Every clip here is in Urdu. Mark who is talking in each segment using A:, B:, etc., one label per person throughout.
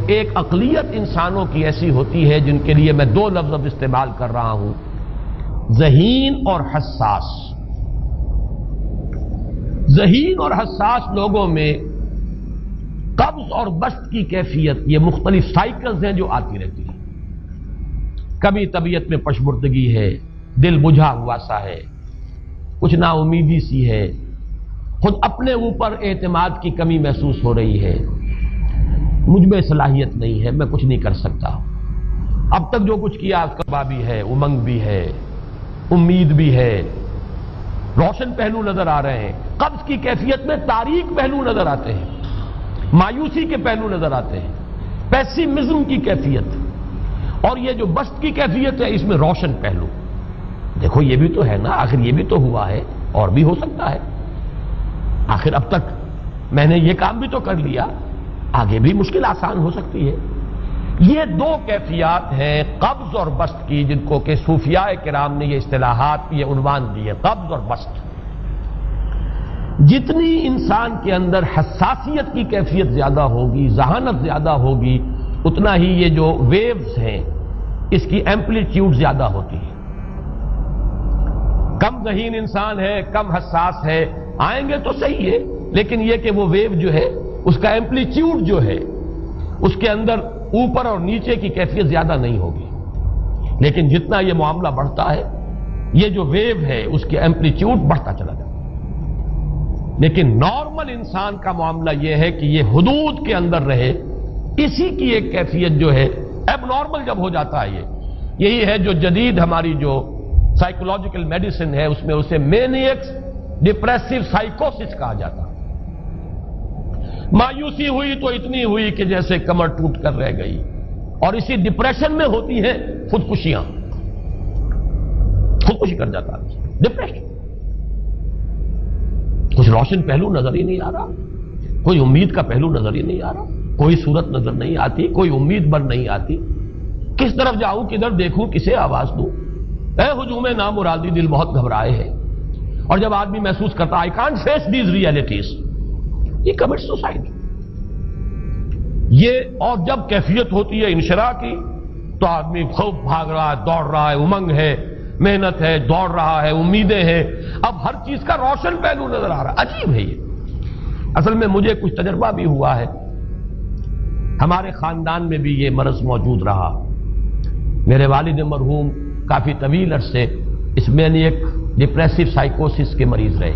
A: ایک اقلیت انسانوں کی ایسی ہوتی ہے جن کے لیے میں دو لفظ اب استعمال کر رہا ہوں، ذہین اور حساس۔ ذہین اور حساس لوگوں میں قبض اور بسط کی کیفیت، یہ مختلف سائیکلز ہیں جو آتی رہتی ہیں۔ کبھی طبیعت میں پشمردگی ہے، دل بجھا ہوا سا ہے، کچھ نا امیدی سی ہے، خود اپنے اوپر اعتماد کی کمی محسوس ہو رہی ہے، مجھ میں صلاحیت نہیں ہے، میں کچھ نہیں کر سکتا، اب تک جو کچھ کیا اس کا بھی ہے، امنگ بھی ہے، امید بھی ہے، روشن پہلو نظر آ رہے ہیں۔ قبض کی کیفیت میں تاریک پہلو نظر آتے ہیں، مایوسی کے پہلو نظر آتے ہیں، پیسیمزم کی کیفیت، اور یہ جو بسط کی کیفیت ہے اس میں روشن پہلو۔ دیکھو یہ بھی تو ہے نا، آخر یہ بھی تو ہوا ہے، اور بھی ہو سکتا ہے، آخر اب تک میں نے یہ کام بھی تو کر لیا، آگے بھی مشکل آسان ہو سکتی ہے۔ یہ دو کیفیات ہیں قبض اور بسط کی، جن کو کہ صوفیاء کرام نے یہ اصطلاحات، یہ عنوان دیے، قبض اور بسط۔ جتنی انسان کے اندر حساسیت کی کیفیت زیادہ ہوگی، ذہانت زیادہ ہوگی، اتنا ہی یہ جو ویوز ہیں اس کی ایمپلیٹیوڈ زیادہ ہوتی ہے۔ کم ذہین انسان ہے، کم حساس ہے، آئیں گے تو صحیح ہے، لیکن یہ کہ وہ ویو جو ہے اس کا ایمپلیٹیوڈ جو ہے اس کے اندر اوپر اور نیچے کی کیفیت زیادہ نہیں ہوگی۔ لیکن جتنا یہ معاملہ بڑھتا ہے یہ جو ویو ہے اس کی ایمپلیٹیوڈ بڑھتا چلا جاتا ہے۔ لیکن نارمل انسان کا معاملہ یہ ہے کہ یہ حدود کے اندر رہے، اسی کی ایک کیفیت جو ہے اب نارمل جب ہو جاتا ہے، یہی ہے جو جدید ہماری جو سائیکولوجیکل میڈیسن ہے اس میں اسے مینیکس ڈپریسو سائیکوسس کہا جاتا ہے۔ مایوسی ہوئی تو اتنی ہوئی کہ جیسے کمر ٹوٹ کر رہ گئی، اور اسی ڈپریشن میں ہوتی ہیں خودکشیاں، خودکشی کر جاتا ہے ڈپریشن۔ کچھ روشن پہلو نظر ہی نہیں آ رہا، کوئی امید کا پہلو نظر ہی نہیں آ رہا، کوئی صورت نظر نہیں آتی، کوئی امید بن نہیں آتی، کس طرف جاؤں، کدھر دیکھوں، کسے آواز دوں، اے ہجوم نامرادی دل بہت گھبرائے ہے۔ اور جب آدمی محسوس کرتا I can't face these realities، یہ commits suicide۔ یہ اور جب کیفیت ہوتی ہے انشراح کی تو آدمی خوب بھاگ رہا ہے، دوڑ رہا ہے، امنگ ہے، محنت ہے، دوڑ رہا ہے، امیدیں ہیں، اب ہر چیز کا روشن پہلو نظر آ رہا ہے۔ عجیب ہے یہ۔ اصل میں مجھے کچھ تجربہ بھی ہوا ہے، ہمارے خاندان میں بھی یہ مرض موجود رہا۔ میرے والد مرحوم کافی طویل عرصے اس مینیک ڈپریسو سائیکوسس کے مریض رہے۔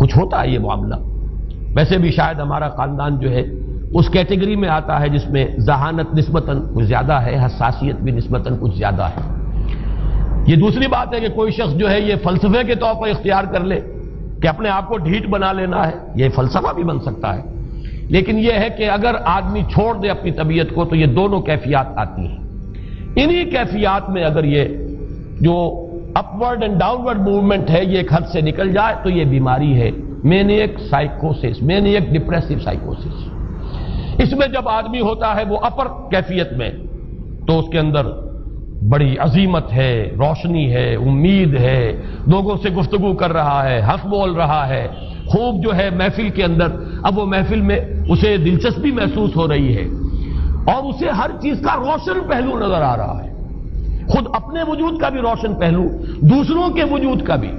A: کچھ ہوتا ہے یہ معاملہ، ویسے بھی شاید ہمارا خاندان جو ہے اس کیٹیگری میں آتا ہے جس میں ذہانت نسبتاً کچھ زیادہ ہے، حساسیت بھی نسبتاً کچھ زیادہ ہے۔ یہ دوسری بات ہے کہ کوئی شخص جو ہے یہ فلسفے کے طور پر اختیار کر لے کہ اپنے آپ کو ڈھیٹ بنا لینا ہے، یہ فلسفہ بھی بن سکتا ہے، لیکن یہ ہے کہ اگر آدمی چھوڑ دے اپنی طبیعت کو تو یہ دونوں کیفیات آتی ہیں۔ انہی کیفیات میں اگر یہ جو اپورڈ اینڈ ڈاؤنورڈ موومنٹ ہے یہ ایک حد سے نکل جائے تو یہ بیماری ہے مینیک سائیکوسس، مینیک ڈپریسو سائیکوسس۔ اس میں جب آدمی ہوتا ہے وہ اپر کیفیت میں تو اس کے اندر بڑی عظیمت ہے، روشنی ہے، امید ہے، لوگوں سے گفتگو کر رہا ہے، ہنس بول رہا ہے، خوب جو ہے محفل کے اندر، اب وہ محفل میں اسے دلچسپی محسوس ہو رہی ہے اور اسے ہر چیز کا روشن پہلو نظر آ رہا ہے، خود اپنے وجود کا بھی روشن پہلو، دوسروں کے وجود کا بھی،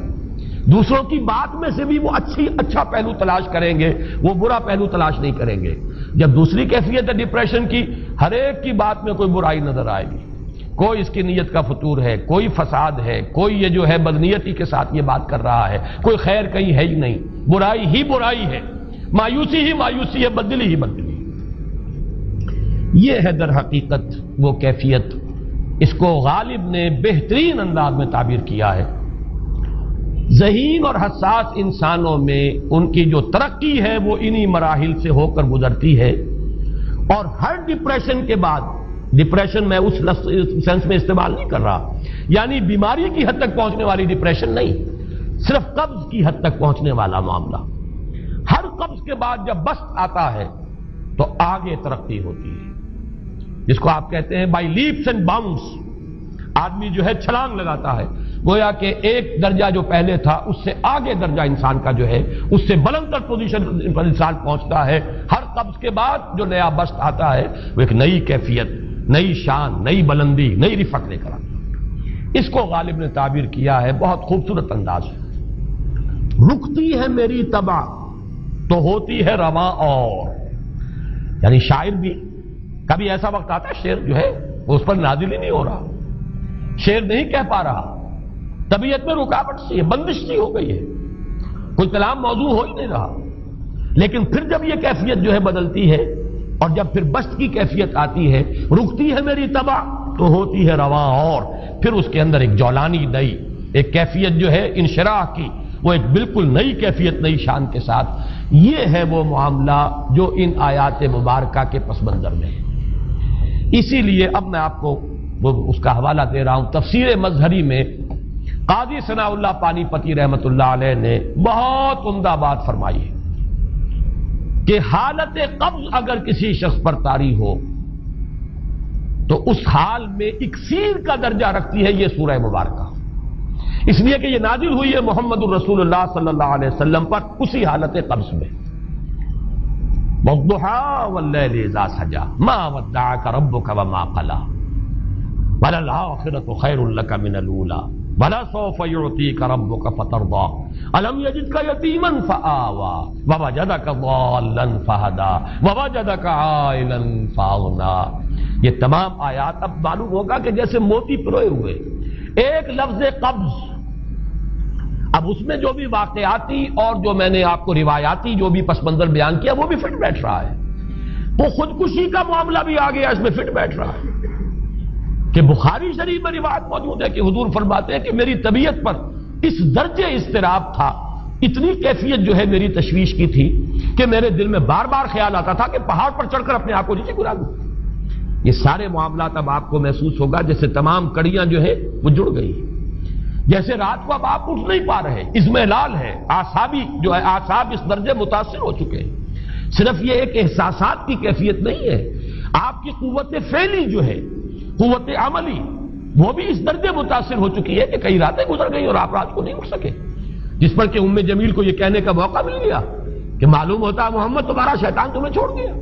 A: دوسروں کی بات میں سے بھی وہ اچھا پہلو تلاش کریں گے، وہ برا پہلو تلاش نہیں کریں گے۔ جب دوسری کیفیت ہے ڈپریشن کی، ہر ایک کی بات میں کوئی برائی نظر آئے گی، کوئی اس کی نیت کا فطور ہے، کوئی فساد ہے، کوئی یہ جو ہے بدنیتی کے ساتھ یہ بات کر رہا ہے، کوئی خیر کہیں ہے ہی نہیں، برائی ہی برائی ہے، مایوسی ہی مایوسی ہے، بدلی ہی بدلی۔ یہ ہے در حقیقت وہ کیفیت، اس کو غالب نے بہترین انداز میں تعبیر کیا ہے۔ ذہین اور حساس انسانوں میں ان کی جو ترقی ہے وہ انہی مراحل سے ہو کر گزرتی ہے، اور ہر ڈپریشن کے بعد، ڈپریشن میں اس سینس میں استعمال نہیں کر رہا یعنی بیماری کی حد تک پہنچنے والی ڈپریشن نہیں، صرف قبض کی حد تک پہنچنے والا معاملہ۔ ہر قبض کے بعد جب بسط آتا ہے تو آگے ترقی ہوتی ہے، جس کو آپ کہتے ہیں بائی لیپس اینڈ باؤنڈس، آدمی جو ہے چھلانگ لگاتا ہے، گویا کہ ایک درجہ جو پہلے تھا اس سے آگے درجہ انسان کا جو ہے اس سے بلند تر پوزیشن پر انسان پہنچتا ہے. ہر قبض کے بعد جو نیا بست آتا ہے وہ ایک نئی کیفیت، نئی شان، نئی بلندی، نئی رفعت لے کر آتا ہے. اس کو غالب نے تعبیر کیا ہے بہت خوبصورت انداز ہے. رکتی ہے میری طبع تو ہوتی ہے رواں اور. یعنی شاعر بھی کبھی ایسا وقت آتا ہے شعر جو ہے وہ اس پر نازل ہی نہیں ہو رہا، شعر نہیں کہہ پا رہا، طبیعت میں رکاوٹ سی ہے، بندش سی ہو گئی ہے، کوئی کلام موضوع ہو ہی نہیں رہا. لیکن پھر جب یہ کیفیت جو ہے بدلتی ہے اور جب پھر بست کی کیفیت آتی ہے، رکتی ہے میری طبع تو ہوتی ہے رواں اور، پھر اس کے اندر ایک جولانی نئی ایک کیفیت جو ہے انشراح کی، وہ ایک بالکل نئی کیفیت نئی شان کے ساتھ. یہ ہے وہ معاملہ جو ان آیات مبارکہ کے پس منظر میں ہے. اسی لیے اب میں آپ کو اس کا حوالہ دے رہا ہوں. تفسیر مظہری میں قاضی ثناء اللہ پانی پتی رحمت اللہ علیہ نے بہت عمدہ بات فرمائی ہے کہ حالت قبض اگر کسی شخص پر طاری ہو تو اس حال میں اکسیر کا درجہ رکھتی ہے یہ سورہ مبارکہ، اس لیے کہ یہ نازل ہوئی ہے محمد الرسول اللہ صلی اللہ علیہ وسلم پر اسی حالت قبض میں. وَالضُّحَىٰ وَاللَّيْلِ إِذَا سَجَىٰ مَا وَدَّعَكَ رَبُّكَ وَمَا قَلَىٰ وَلَلْآخِرَةُ خَيْرٌ لَكَ مِنَ الْأُولَىٰ وَلَسَوْفَ يُعْطِيكَ رَبُّكَ فَتَرْضَىٰ أَلَمْ يَجِدْكَ يَتِيمًا فَآوَىٰ وَوَجَدَكَ ضَالًّا فَهَدَىٰ وَوَجَدَكَ عَائِلًا فَأَغْنَىٰ. یہ تمام آیات اب معلوم ہوگا کہ جیسے موتی پروئے ہوئے ایک لفظ قبض. اب اس میں جو بھی واقعاتی اور جو میں نے آپ کو روایاتی جو بھی پس منظر بیان کیا وہ بھی فٹ بیٹھ رہا ہے. وہ خودکشی کا معاملہ بھی آ گیا اس میں فٹ بیٹھ رہا ہے کہ بخاری شریف میں روایت موجود ہے کہ حضور فرماتے ہیں کہ میری طبیعت پر اس درجے اضطراب تھا، اتنی کیفیت جو ہے میری تشویش کی تھی کہ میرے دل میں بار بار خیال آتا تھا کہ پہاڑ پر چڑھ کر اپنے آپ کو نیچے گرا دوں. یہ سارے معاملات اب آپ کو محسوس ہوگا جیسے تمام کڑیاں جو ہے وہ جڑ گئی، جیسے رات کو اب آپ اٹھ نہیں پا رہے، اضمحلال ہے، اعصابی جو ہے اعصاب اس درجے متاثر ہو چکے ہیں. صرف یہ ایک احساسات کی کیفیت نہیں ہے، آپ کی قوت فعلی جو ہے، قوت عملی، وہ بھی اس درجے متاثر ہو چکی ہے کہ کئی راتیں گزر گئی اور آپ رات کو نہیں اٹھ سکے، جس پر کہ ام جمیل کو یہ کہنے کا موقع مل گیا کہ معلوم ہوتا ہے محمد تمہارا شیطان تمہیں چھوڑ گیا.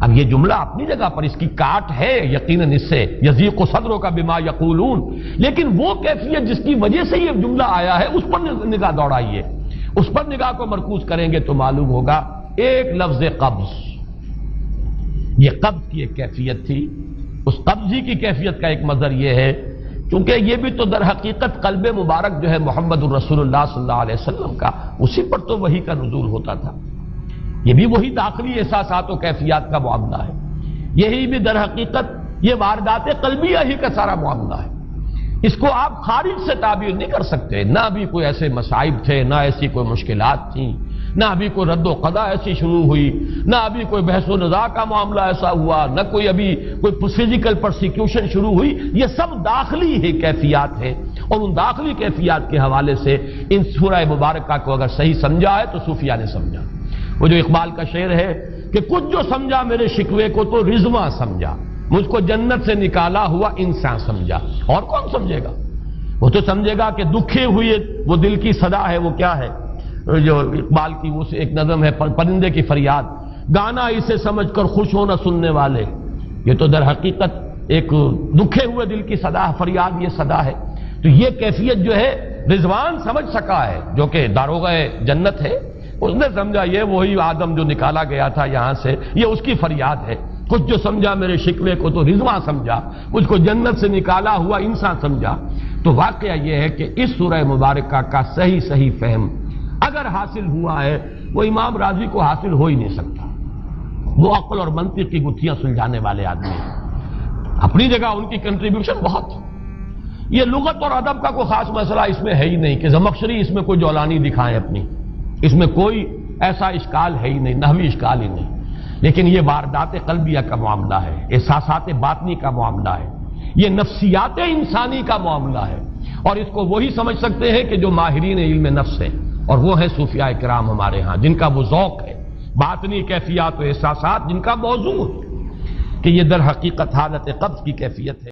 A: اب یہ جملہ اپنی جگہ پر اس کی کاٹ ہے یقیناً اس سے یضیق صدرک بما یقولون، لیکن وہ کیفیت جس کی وجہ سے یہ جملہ آیا ہے اس پر نگاہ دوڑائیے، اس پر نگاہ کو مرکوز کریں گے تو معلوم ہوگا ایک لفظ قبض، یہ قبض کی ایک کیفیت تھی. اس قبضی کی کیفیت کا ایک مظہر یہ ہے چونکہ یہ بھی تو در حقیقت قلب مبارک جو ہے محمد الرسول اللہ صلی اللہ علیہ وسلم کا، اسی پر تو وحی کا نزول ہوتا تھا. یہ بھی وہی داخلی احساسات و کیفیات کا معاملہ ہے، یہی بھی در حقیقت یہ واردات قلبیہ ہی کا سارا معاملہ ہے. اس کو آپ خارج سے تعبیر نہیں کر سکتے، نہ ابھی کوئی ایسے مصائب تھے، نہ ایسی کوئی مشکلات تھیں، نہ ابھی کوئی رد و قضا ایسی شروع ہوئی، نہ ابھی کوئی بحث و نزاع کا معاملہ ایسا ہوا، نہ کوئی ابھی کوئی فزیکل پرسیکیوشن شروع ہوئی. یہ سب داخلی ہی کیفیات ہیں اور ان داخلی کیفیات کے حوالے سے ان سورہ مبارکہ کو اگر صحیح سمجھا ہے تو صوفیہ نے سمجھا. وہ جو اقبال کا شعر ہے کہ کچھ جو سمجھا میرے شکوے کو تو رضواں سمجھا، مجھ کو جنت سے نکالا ہوا انسان سمجھا. اور کون سمجھے گا؟ وہ تو سمجھے گا کہ دکھے ہوئے وہ دل کی صدا ہے. وہ کیا ہے جو اقبال کی وہ ایک نظم ہے پرندے کی فریاد، گانا اسے سمجھ کر خوش ہونا سننے والے. یہ تو در حقیقت ایک دکھے ہوئے دل کی صدا فریاد یہ صدا ہے. تو یہ کیفیت جو ہے رضوان سمجھ سکا ہے جو کہ داروغہ جنت ہے، اس نے سمجھا یہ وہی آدم جو نکالا گیا تھا یہاں سے، یہ اس کی فریاد ہے. کچھ جو سمجھا میرے شکوے کو تو رضواں سمجھا، مجھ کو جنت سے نکالا ہوا انسان سمجھا. تو واقعہ یہ ہے کہ اس سورہ مبارکہ کا صحیح فہم اگر حاصل ہوا ہے وہ امام راضی کو حاصل ہو ہی نہیں سکتا. وہ عقل اور منطق کی گتھیاں سلجھانے والے آدمی ہیں، اپنی جگہ ان کی کنٹریبیوشن بہت. یہ لغت اور ادب کا کوئی خاص مسئلہ اس میں ہے ہی نہیں کہ زمخشری اس میں کوئی جولانی دکھائیں اپنی، اس میں کوئی ایسا اشکال ہے ہی نہیں، نحوی اشکال ہی نہیں. لیکن یہ واردات قلبیہ کا معاملہ ہے، احساسات باطنی کا معاملہ ہے، یہ نفسیات انسانی کا معاملہ ہے. اور اس کو وہی سمجھ سکتے ہیں کہ جو ماہرین علم نفس ہیں، اور وہ ہیں صوفیاء کرام ہمارے ہاں، جن کا وہ ذوق ہے باطنی کیفیات و احساسات، جن کا موضوع ہے کہ یہ در حقیقت حالت قبض کی کیفیت ہے.